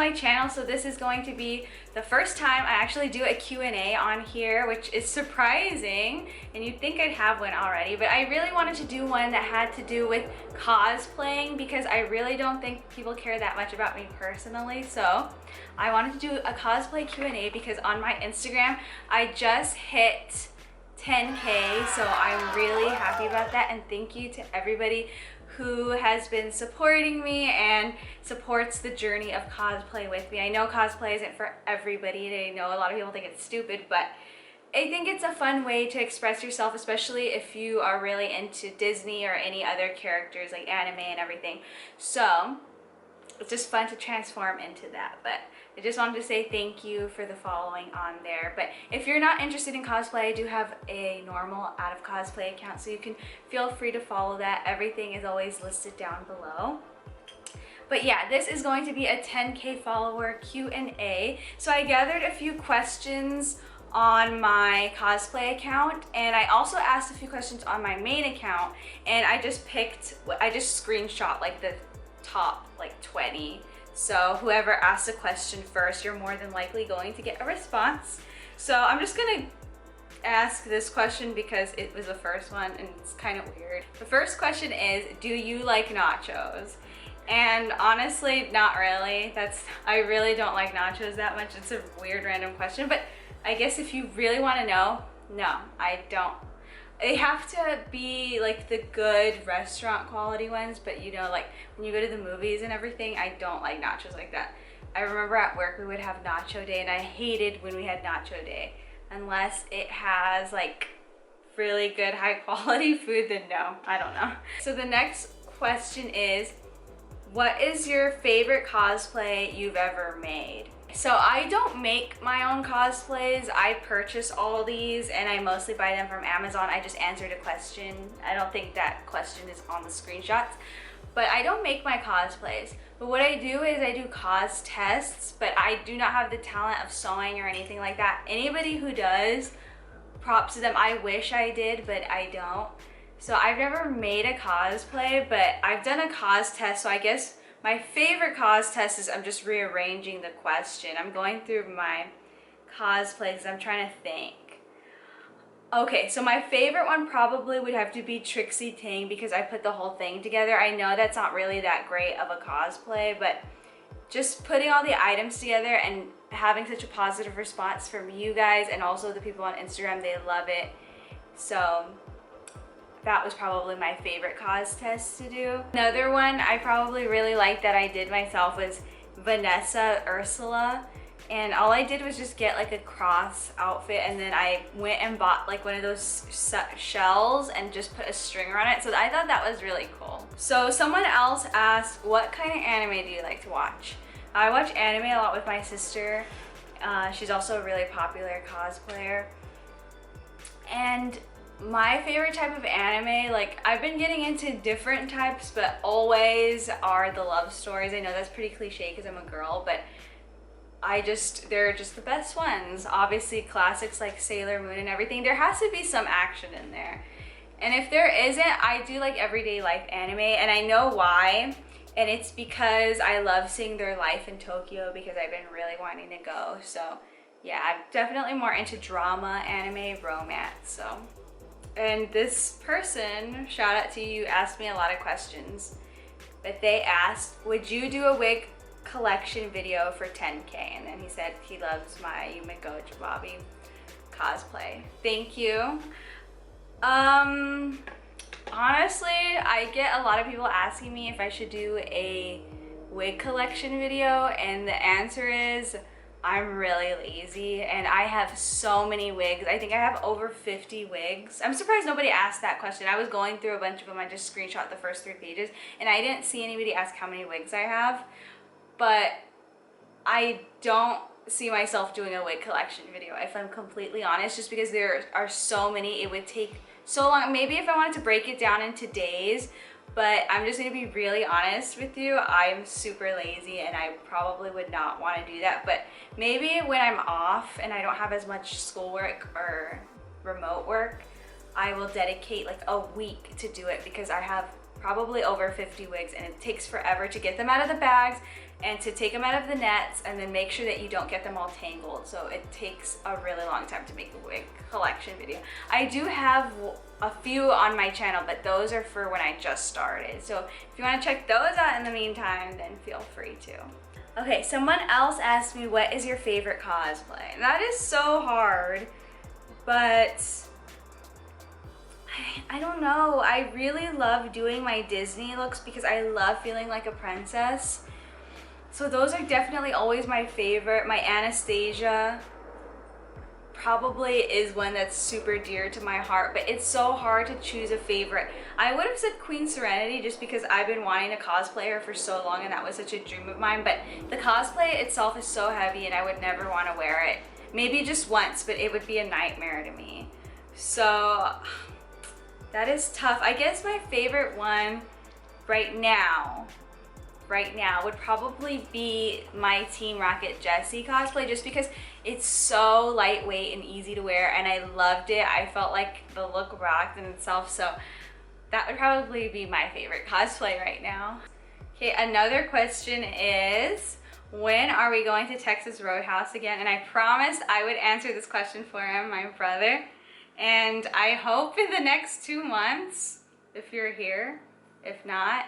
my channel, so this is going to be the first time I actually do a Q&A on here, which is surprising, and you'd think I'd have one already, but I really wanted to do one that had to do with cosplaying because I really don't think people care that much about me personally. So I wanted to do a cosplay Q&A because on my Instagram, I just hit 10K, so I'm really happy about that, and thank you to everybody who has been supporting me and supports the journey of cosplay with me. I know cosplay isn't for everybody, and I know a lot of people think it's stupid, but I think it's a fun way to express yourself, especially if you are really into Disney or any other characters like anime and everything. So it's just fun to transform into that. But I just wanted to say thank you for the following on there. But if you're not interested in cosplay, I do have a normal out of cosplay account, so you can feel free to follow that. Everything is always listed down below. But yeah, this is going to be a 10K follower Q&A. So I gathered a few questions on my cosplay account, and I also asked a few questions on my main account, and I just screenshot like the top like 20. So whoever asks a question first, you're more than likely going to get a response. So I'm just gonna ask this question because it was the first one and it's kind of weird. The first question is, do you like nachos? And honestly, not really. I really don't like nachos that much. It's a weird random question, but I guess if you really want to know, no, I don't. They have to be like the good restaurant quality ones, but you know, like when you go to the movies and everything, I don't like nachos like that. I remember at work we would have nacho day, and I hated when we had nacho day. Unless it has like really good high quality food, then no, I don't know. So the next question is, what is your favorite cosplay you've ever made? So I don't make my own cosplays. I purchase all these and I mostly buy them from Amazon. I just answered a question. I don't think that question is on the screenshots, but I don't make my cosplays. But what I do is I do cos tests, but I do not have the talent of sewing or anything like that. Anybody who does, props to them. I wish I did, but I don't. So I've never made a cosplay, but I've done a cos test, so I guess my favorite cos test is, I'm just rearranging the question. I'm going through my cosplays. I'm trying to think. Okay, so my favorite one probably would have to be Trixie Ting because I put the whole thing together. I know that's not really that great of a cosplay, but just putting all the items together and having such a positive response from you guys and also the people on Instagram, they love it. So that was probably my favorite cos test to do. Another one I probably really liked that I did myself was Vanessa Ursula. And all I did was just get like a cross outfit, and then I went and bought like one of those shells and just put a string around it. So I thought that was really cool. So someone else asked, what kind of anime do you like to watch? I watch anime a lot with my sister. She's also a really popular cosplayer. And my favorite type of anime, like I've been getting into different types, but always are the love stories. I know that's pretty cliche because I'm a girl, but they're just the best ones. Obviously classics like Sailor Moon and everything. There has to be some action in there. And if there isn't, I do like everyday life anime, and I know why. And it's because I love seeing their life in Tokyo because I've been really wanting to go. So yeah, I'm definitely more into drama, anime, romance, so. And this person, shout out to you, asked me a lot of questions. But they asked, would you do a wig collection video for 10K? And then he said he loves my Yumiko Jababi cosplay. Thank you. Honestly, I get a lot of people asking me if I should do a wig collection video, and the answer is I'm really lazy and I have so many wigs. I think I have over 50 wigs. I'm surprised nobody asked that question. I was going through a bunch of them. I just screenshot the first 3 pages and I didn't see anybody ask how many wigs I have, but I don't see myself doing a wig collection video, if I'm completely honest, just because there are so many. It would take so long. Maybe if I wanted to break it down into days, but I'm just gonna be really honest with you. I'm super lazy and I probably would not want to do that. But maybe when I'm off and I don't have as much schoolwork or remote work, I will dedicate like a week to do it because I have probably over 50 wigs, and it takes forever to get them out of the bags and to take them out of the nets and then make sure that you don't get them all tangled. So it takes a really long time to make a wig collection video. I do have a few on my channel, but those are for when I just started. So if you want to check those out in the meantime, then feel free to. Okay, someone else asked me, what is your favorite cosplay? And that is so hard, but I don't know. I really love doing my Disney looks because I love feeling like a princess. So those are definitely always my favorite. My Anastasia probably is one that's super dear to my heart, but it's so hard to choose a favorite. I would have said Queen Serenity just because I've been wanting to cosplay her for so long and that was such a dream of mine, but the cosplay itself is so heavy and I would never want to wear it. Maybe just once, but it would be a nightmare to me. So that is tough. I guess my favorite one right now would probably be my Team Rocket Jessie cosplay, just because it's so lightweight and easy to wear and I loved it. I felt like the look rocked in itself, so that would probably be my favorite cosplay right now. Okay, another question is, when are we going to Texas Roadhouse again? And I promised I would answer this question for him, my brother, and I hope in the next 2 months, if you're here. If not,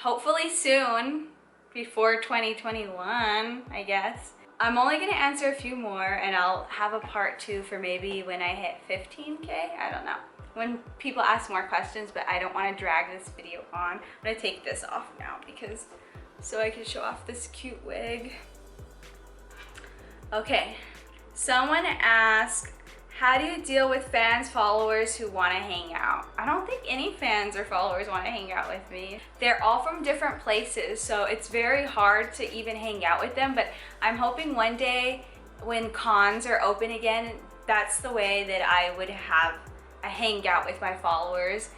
hopefully soon, before 2021, I guess. I'm only gonna answer a few more and I'll have a part 2 for maybe when I hit 15K, I don't know. When people ask more questions, but I don't wanna drag this video on. I'm gonna take this off now because, so I can show off this cute wig. Okay, someone asked, how do you deal with fans, followers who want to hang out? I don't think any fans or followers want to hang out with me. They're all from different places, so it's very hard to even hang out with them, but I'm hoping one day when cons are open again, that's the way that I would have a hangout with my followers,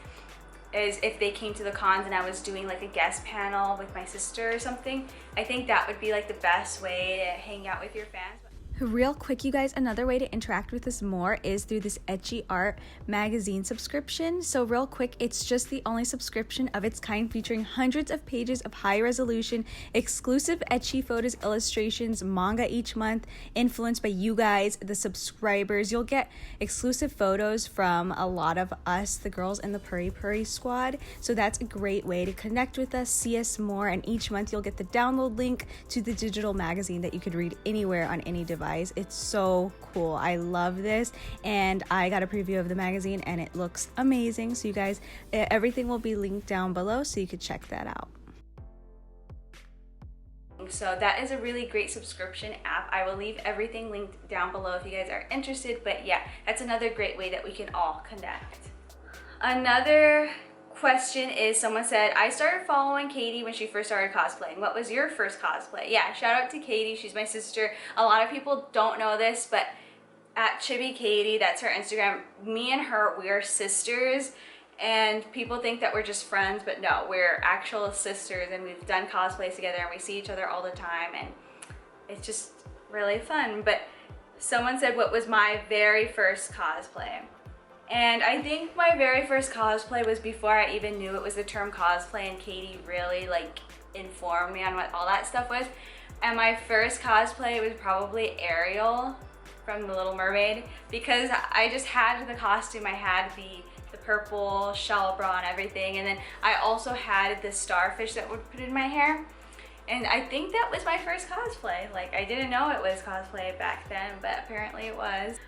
is if they came to the cons and I was doing like a guest panel with my sister or something. I think that would be like the best way to hang out with your fans. Real quick, you guys, another way to interact with us more is through this ecchiart magazine subscription. So real quick, it's just the only subscription of its kind, featuring hundreds of pages of high resolution, exclusive ecchi photos, illustrations, manga each month, influenced by you guys, the subscribers. You'll get exclusive photos from a lot of us, the girls in the Puri Puri squad. So that's a great way to connect with us, see us more, and each month you'll get the download link to the digital magazine that you could read anywhere on any device. It's so cool. I love this, and I got a preview of the magazine and it looks amazing. So you guys, everything will be linked down below so you could check that out. So that is a really great subscription app. I will leave everything linked down below if you guys are interested, but yeah, that's another great way that we can all connect. Another question is, someone said, I started following Katie when she first started cosplaying. What was your first cosplay? Yeah, shout out to Katie. She's my sister. A lot of people don't know this, but at Chibi Katie, that's her Instagram, me and her, we are sisters, and people think that we're just friends, but no, we're actual sisters, and we've done cosplays together and we see each other all the time, and it's just really fun. But someone said, what was my very first cosplay? And I think my very first cosplay was before I even knew it was the term cosplay, and Katie really like informed me on what all that stuff was. And my first cosplay was probably Ariel from The Little Mermaid, because I just had the costume. I had the purple shell bra and everything, and then I also had the starfish that would put in my hair. And I think that was my first cosplay. Like, I didn't know it was cosplay back then, but apparently it was.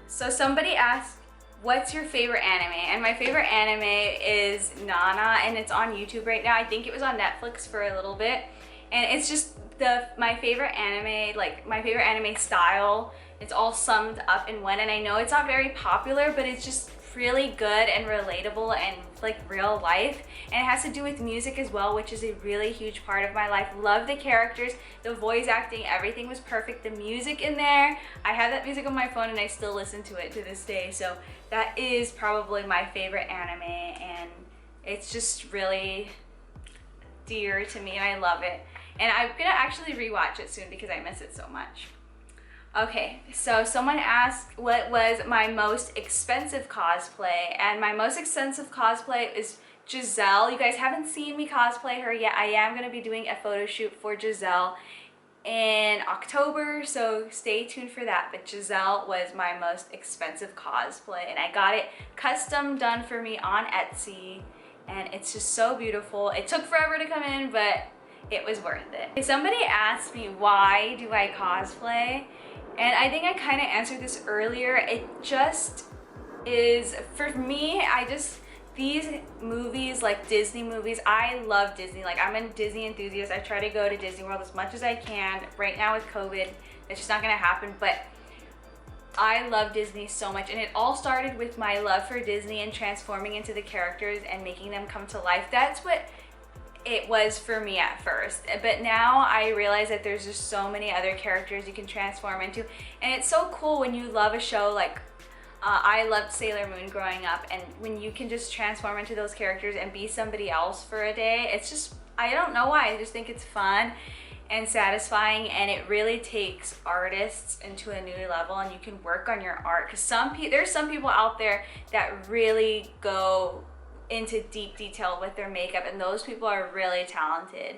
So somebody asked, what's your favorite anime? And my favorite anime is Nana, and it's on YouTube right now. I think it was on Netflix for a little bit. And it's just my favorite anime, like my favorite anime style. It's all summed up in one, and I know it's not very popular, but it's just really good and relatable and like real life. And it has to do with music as well, which is a really huge part of my life. Love the characters, the voice acting, everything was perfect. The music in there, I have that music on my phone and I still listen to it to this day. So that is probably my favorite anime, and it's just really dear to me and I love it. And I'm gonna actually rewatch it soon because I miss it so much. Okay, so someone asked what was my most expensive cosplay, and my most expensive cosplay is Giselle. You guys haven't seen me cosplay her yet. I am going to be doing a photo shoot for Giselle in October, so stay tuned for that. But Giselle was my most expensive cosplay, and I got it custom done for me on Etsy, and it's just so beautiful. It took forever to come in, but it was worth it. Somebody asked me, why do I cosplay? And I think I kind of answered this earlier. It just is, for me, these movies, like Disney movies, I love Disney. Like, I'm a Disney enthusiast. I try to go to Disney World as much as I can. Right now with COVID, it's just not gonna happen, but I love Disney so much. And it all started with my love for Disney and transforming into the characters and making them come to life. That's what it was for me at first, but now I realize that there's just so many other characters you can transform into, and it's so cool when you love a show like I loved Sailor Moon growing up, and when you can just transform into those characters and be somebody else for a day, it's just, I don't know why, I just think it's fun and satisfying, and it really takes artists into a new level, and you can work on your art, because there's some people out there that really go into deep detail with their makeup, and those people are really talented.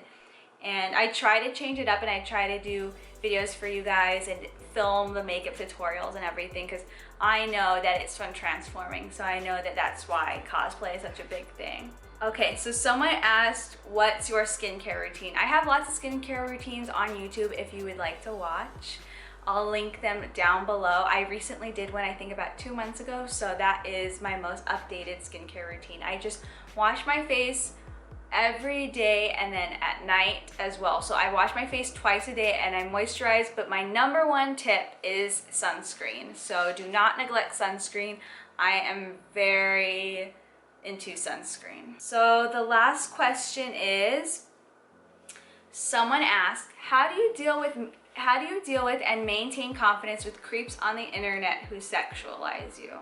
And I try to change it up, and I try to do videos for you guys and film the makeup tutorials and everything, because I know that it's fun transforming, so I know that that's why cosplay is such a big thing. Okay, so someone asked, what's your skincare routine? I have lots of skincare routines on YouTube if you would like to watch. I'll link them down below. I recently did one, I think about 2 months ago, so that is my most updated skincare routine. I just wash my face every day and then at night as well. So I wash my face twice a day and I moisturize, but my number one tip is sunscreen. So do not neglect sunscreen. I am very into sunscreen. So the last question is, someone asked, how do you deal with and maintain confidence with creeps on the internet who sexualize you?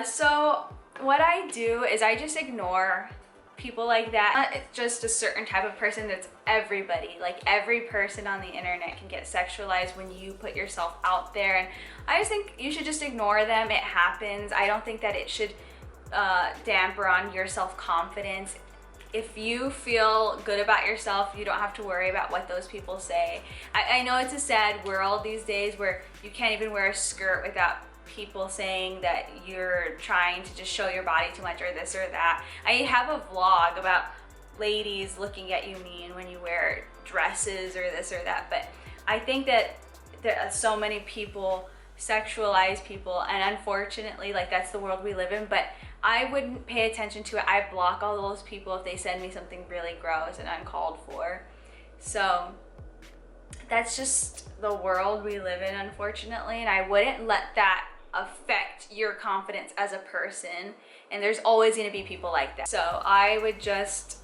So what I do is I just ignore people like that. It's just a certain type of person. That's everybody. Like, every person on the internet can get sexualized when you put yourself out there, and I just think you should just ignore them. It happens. I don't think that it should damper on your self-confidence. If you feel good about yourself, you don't have to worry about what those people say. I know it's a sad world these days where you can't even wear a skirt without people saying that you're trying to just show your body too much or this or that. I have a vlog about ladies looking at you mean when you wear dresses or this or that, but I think that there are so many people sexualize people, and unfortunately, like, that's the world we live in, but I wouldn't pay attention to it. I block all those people if they send me something really gross and uncalled for. So that's just the world we live in, unfortunately, and I wouldn't let that affect your confidence as a person, and there's always going to be people like that. So I would just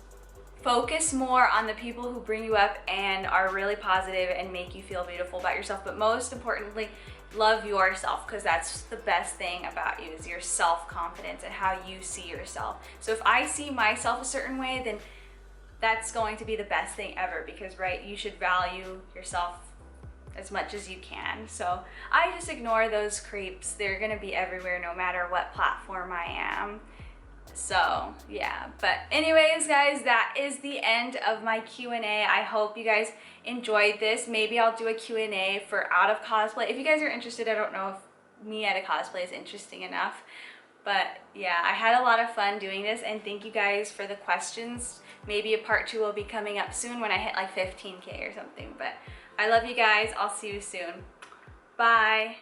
focus more on the people who bring you up and are really positive and make you feel beautiful about yourself, but most importantly, love yourself, because that's the best thing about you, is your self-confidence and how you see yourself. So if I see myself a certain way, then that's going to be the best thing ever, because, right, you should value yourself as much as you can. So I just ignore those creeps. They're gonna be everywhere no matter what platform I am. So yeah, but anyways guys, that is the end of my Q&A. I hope you guys enjoyed this. Maybe I'll do a Q&A for out of cosplay. If you guys are interested, I don't know if me at a cosplay is interesting enough, but yeah, I had a lot of fun doing this, and thank you guys for the questions. Maybe a part 2 will be coming up soon when I hit like 15K or something, but I love you guys. I'll see you soon. Bye.